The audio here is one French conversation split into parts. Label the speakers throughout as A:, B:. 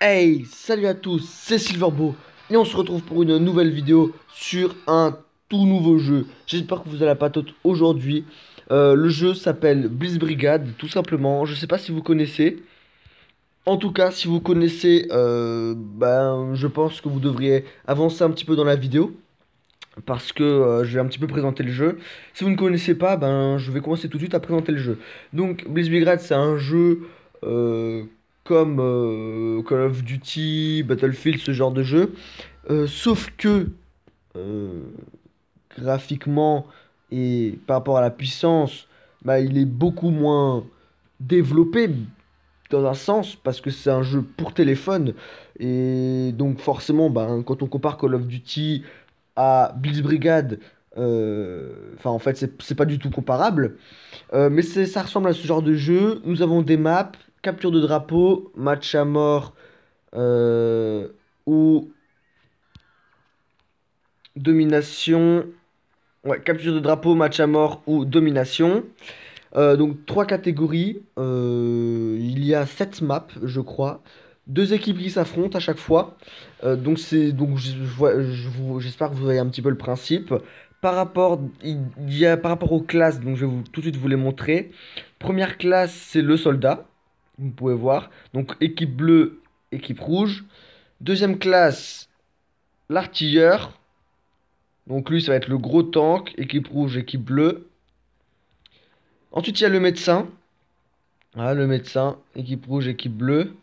A: Hey, salut à tous, c'est Silverbo et on se retrouve pour une nouvelle vidéo sur un tout nouveau jeu. J'espère que vous allez la patate aujourd'hui. Le jeu s'appelle Blitz Brigade, tout simplement. Je sais pas si vous connaissez. En tout cas, si vous connaissez, je pense que vous devriez avancer un petit peu dans la vidéo parce que je vais un petit peu présenter le jeu. Si vous ne connaissez pas, je vais commencer tout de suite à présenter le jeu. Donc, Blitzbigrad, c'est un jeu euh, comme Call of Duty, Battlefield, ce genre de jeu. Sauf que euh, graphiquement et par rapport à la puissance, il est beaucoup moins développé dans un sens parce que c'est un jeu pour téléphone. Et donc, forcément, quand on compare Call of Duty à Blitz Brigade, en fait, c'est pas du tout comparable. Ça ressemble à ce genre de jeu. Nous avons des maps, capture de drapeau, match à mort euh, ou domination. Ouais, capture de drapeau, match à mort ou domination. Donc, trois catégories. Il y a 7 maps, je crois. Deux équipes qui s'affrontent à chaque fois. J'espère que vous voyez un petit peu le principe. Par rapport aux classes, donc je vais tout de suite vous les montrer. Première classe, c'est le soldat. Vous pouvez voir. Donc équipe bleue, équipe rouge. Deuxième classe, l'artilleur. Donc lui, ça va être le gros tank. Équipe rouge, équipe bleue. Ensuite, il y a le médecin. Voilà, le médecin, équipe rouge, équipe bleue.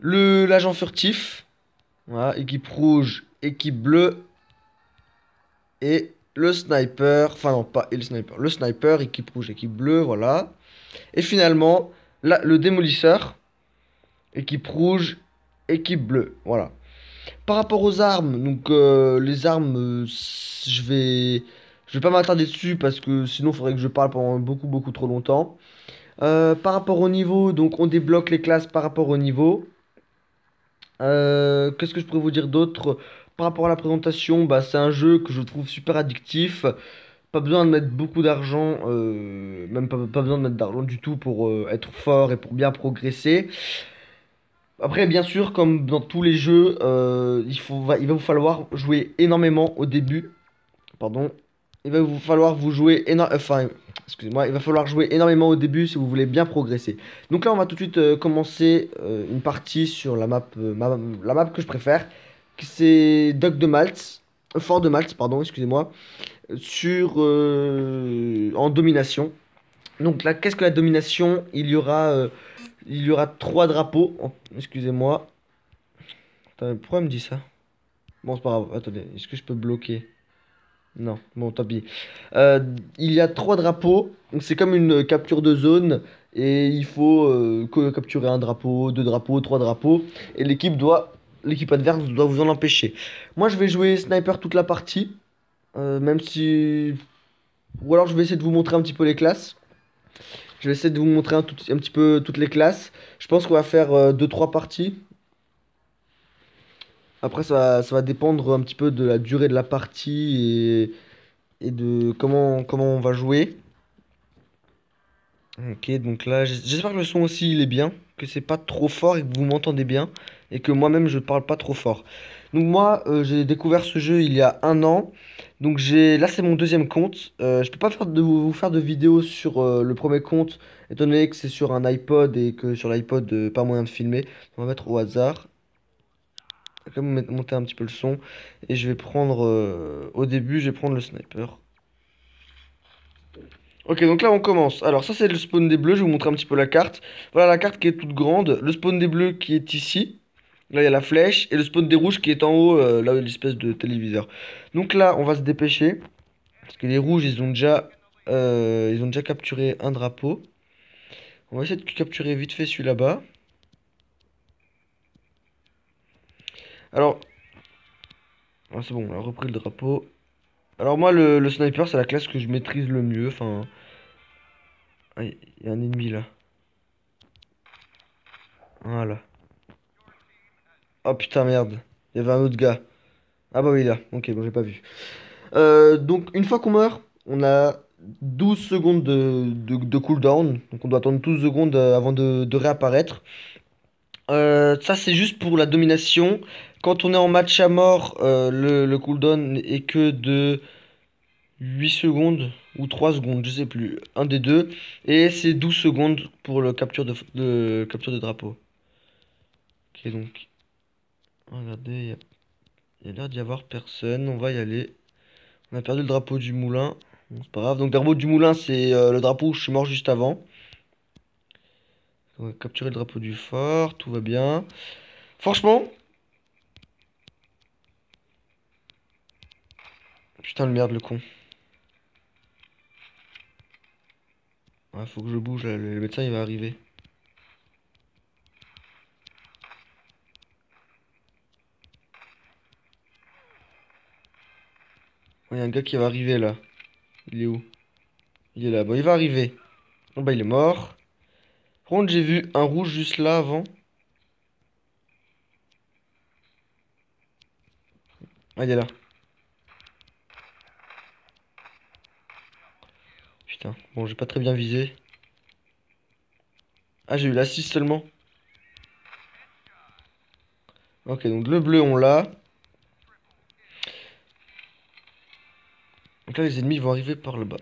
A: L'agent furtif. Voilà, équipe rouge, équipe bleue. Et le sniper. Enfin, non, pas et le sniper. Le sniper, équipe rouge, équipe bleue. Voilà. Et finalement, là, le démolisseur. Équipe rouge, équipe bleue. Voilà. Par rapport aux armes, donc les armes, je vais pas m'attarder dessus parce que sinon il faudrait que je parle pendant beaucoup trop longtemps. Par rapport au niveau, donc on débloque les classes par rapport au niveau. Qu'est-ce que je pourrais vous dire d'autre? Par rapport à la présentation, c'est un jeu que je trouve super addictif. Pas besoin de mettre beaucoup d'argent, même pas besoin de mettre d'argent du tout pour être fort et pour bien progresser. Après, bien sûr, comme dans tous les jeux, il va vous falloir jouer énormément au début. Pardon. Il va vous falloir vous jouer excusez-moi, il va falloir jouer énormément au début si vous voulez bien progresser. Donc là, on va tout de suite commencer une partie sur la map que je préfère. C'est Dock de Malte, Fort de Malte, pardon, excusez-moi, en domination. Donc là, qu'est-ce que la domination? Il y aura trois drapeaux. Oh, excusez-moi. Attends, pourquoi elle me dit ça? Bon, c'est pas grave. Attendez, est-ce que je peux bloquer? Non, bon, tant pis. Euh, il y a trois drapeaux, donc c'est comme une capture de zone, et il faut capturer un drapeau, deux drapeaux, trois drapeaux, et l'équipe adverse doit vous en empêcher. Moi, je vais jouer sniper toute la partie, même si, ou alors je vais essayer de vous montrer un petit peu les classes. Je vais essayer de vous montrer un petit peu toutes les classes. Je pense qu'on va faire deux, trois parties. Après, ça va dépendre un petit peu de la durée de la partie et de comment on va jouer. Ok, donc là, j'espère que le son aussi il est bien, que c'est pas trop fort et que vous m'entendez bien, et que moi-même je parle pas trop fort. Donc moi, j'ai découvert ce jeu il y a un an, donc là c'est mon deuxième compte. Je peux pas vous faire de vidéo sur le premier compte, étant donné que c'est sur un iPod et que sur l'iPod, pas moyen de filmer. On va mettre au hasard, comme monter un petit peu le son, et je vais prendre, au début, je vais prendre le sniper. Ok, donc là on commence. Alors ça c'est le spawn des bleus, je vais vous montrer un petit peu la carte. Voilà la carte qui est toute grande, le spawn des bleus qui est ici. Là il y a la flèche et le spawn des rouges qui est en haut, là où il y a l'espèce de téléviseur. Donc là on va se dépêcher parce que les rouges ils ont déjà capturé un drapeau. On va essayer de capturer vite fait celui là-bas. Alors, c'est bon, on a repris le drapeau. Alors moi le sniper c'est la classe que je maîtrise le mieux. Enfin, ah, il y a un ennemi là. Voilà. Oh putain merde, il y avait un autre gars. Ah bah oui là, ok, bon j'ai pas vu. Donc une fois qu'on meurt, on a 12 secondes de cooldown. Donc on doit attendre 12 secondes avant de réapparaître. Ça, c'est juste pour la domination. Quand on est en match à mort, le cooldown est que de 8 secondes ou 3 secondes, je sais plus. Un des deux. Et c'est 12 secondes pour le capture de drapeau. Ok, donc. Regardez, il y a l'air d'y avoir personne. On va y aller. On a perdu le drapeau du moulin. Bon, c'est pas grave. Donc, le drapeau du moulin, c'est le drapeau où je suis mort juste avant. On va capturer le drapeau du fort. Tout va bien. Franchement. Putain, le merde, le con. Ouais, faut que je bouge là. Le médecin, il va arriver. Il y a un gars qui va arriver là. Il est où? Il est là. Bon, il va arriver. Bon, bah, il est mort. Par contre, j'ai vu un rouge juste là avant. Ah, il est là. Putain. Bon, j'ai pas très bien visé. Ah, j'ai eu l'assist seulement. Ok, donc le bleu, on l'a. Donc là, les ennemis vont arriver par le bas.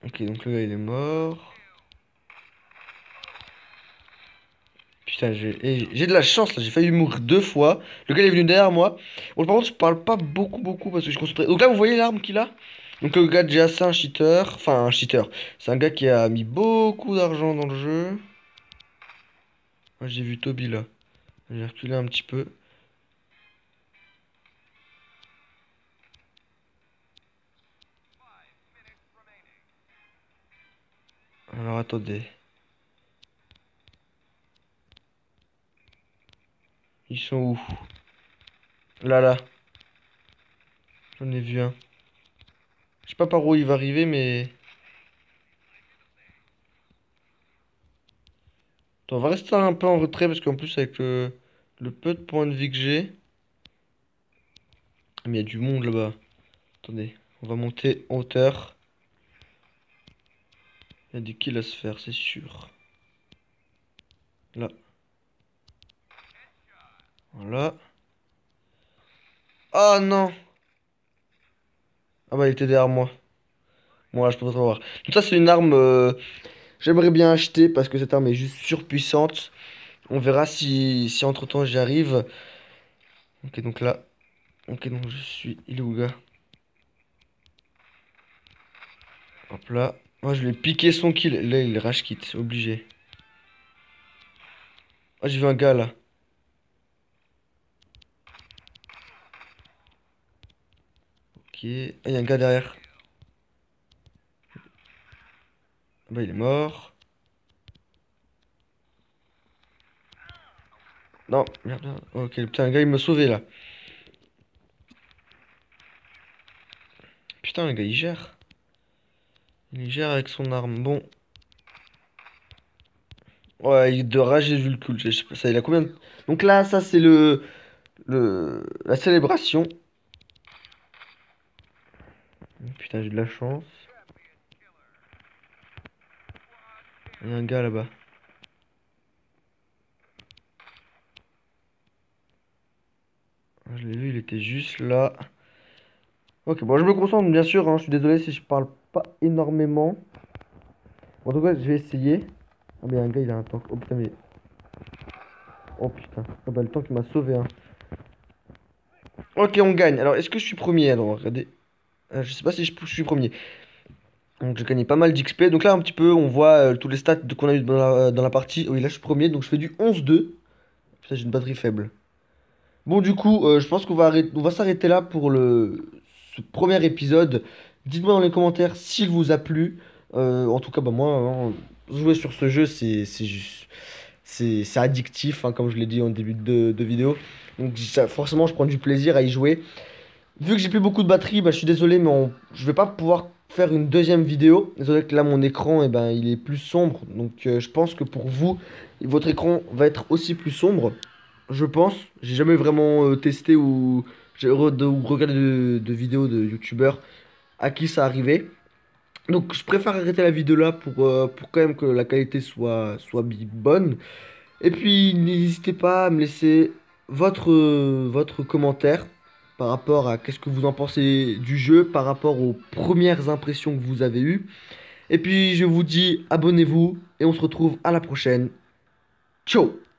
A: Ok, donc le gars, il est mort. Putain, j'ai de la chance là, j'ai failli mourir 2 fois. Le gars il est venu derrière moi. Bon, par contre, je parle pas beaucoup parce que je suis concentré. Donc là, vous voyez l'arme qu'il a? Donc le gars de GA, c'est un cheater. Enfin, un cheater. C'est un gars qui a mis beaucoup d'argent dans le jeu. Moi, j'ai vu Toby là. J'ai reculé un petit peu. Alors attendez. Ils sont où? Là. J'en ai vu un. Je sais pas par où il va arriver, mais. Attends, on va rester un peu en retrait parce qu'en plus, avec le peu de points de vie que j'ai. Mais il y a du monde là-bas. Attendez, on va monter en hauteur. Il y a des kills à se faire, c'est sûr. Là. Voilà. Ah non! Ah bah il était derrière moi. Bon là je peux pas trop voir. Donc ça c'est une arme j'aimerais bien acheter parce que cette arme est juste surpuissante. On verra si entre temps j'y arrive. Ok donc là. Ok donc je suis. Il est où le gars? Hop là. Moi je lui ai piqué son kill. Là il rage quitte, c'est obligé. Ah j'ai vu un gars là. Ok. Ah il y a un gars derrière. Ah bah il est mort. Non, merde, merde. Ok, putain, le gars il m'a sauvé là. Putain, le gars il gère. Il gère avec son arme. Bon. Ouais, de rage, j'ai vu le cool. Je sais pas, ça, il a combien de... Donc là, ça c'est la célébration. Putain, j'ai de la chance. Il y a un gars là-bas. Ah, je l'ai vu, il était juste là. Ok, bon, je me concentre bien sûr, hein, je suis désolé si je parle pas énormément. En tout cas, je vais essayer. Ah, mais il y a un gars, il a un tank. Oh putain, mais. Oh putain. Ah bah, le tank il m'a sauvé, hein. Ok, on gagne. Alors, est-ce que je suis premier? Alors, regardez. Je sais pas si je suis premier. Donc, j'ai gagné pas mal d'XP. Donc, là, un petit peu, on voit tous les stats qu'on a eu dans la partie. Oui, là, je suis premier. Donc, je fais du 11-2. Putain, j'ai une batterie faible. Bon, du coup, je pense on va s'arrêter là pour ce premier épisode. Dites-moi dans les commentaires s'il vous a plu. En tout cas, bah moi, hein, jouer sur ce jeu, c'est juste, c'est addictif, hein, comme je l'ai dit en début de vidéo. Donc, forcément, je prends du plaisir à y jouer. Vu que j'ai plus beaucoup de batterie, bah, je suis désolé, mais je vais pas pouvoir faire une deuxième vidéo. Désolé que là, mon écran, ben, il est plus sombre. Donc, je pense que pour vous, votre écran va être aussi plus sombre. Je pense. J'ai jamais vraiment testé ou regardé de vidéos de youtubeurs à qui ça arrivait. Donc je préfère arrêter la vidéo là pour quand même que la qualité soit bonne. Et puis n'hésitez pas à me laisser votre commentaire par rapport à qu'est-ce que vous en pensez du jeu, par rapport aux premières impressions que vous avez eues. Et puis je vous dis abonnez-vous et on se retrouve à la prochaine. Ciao!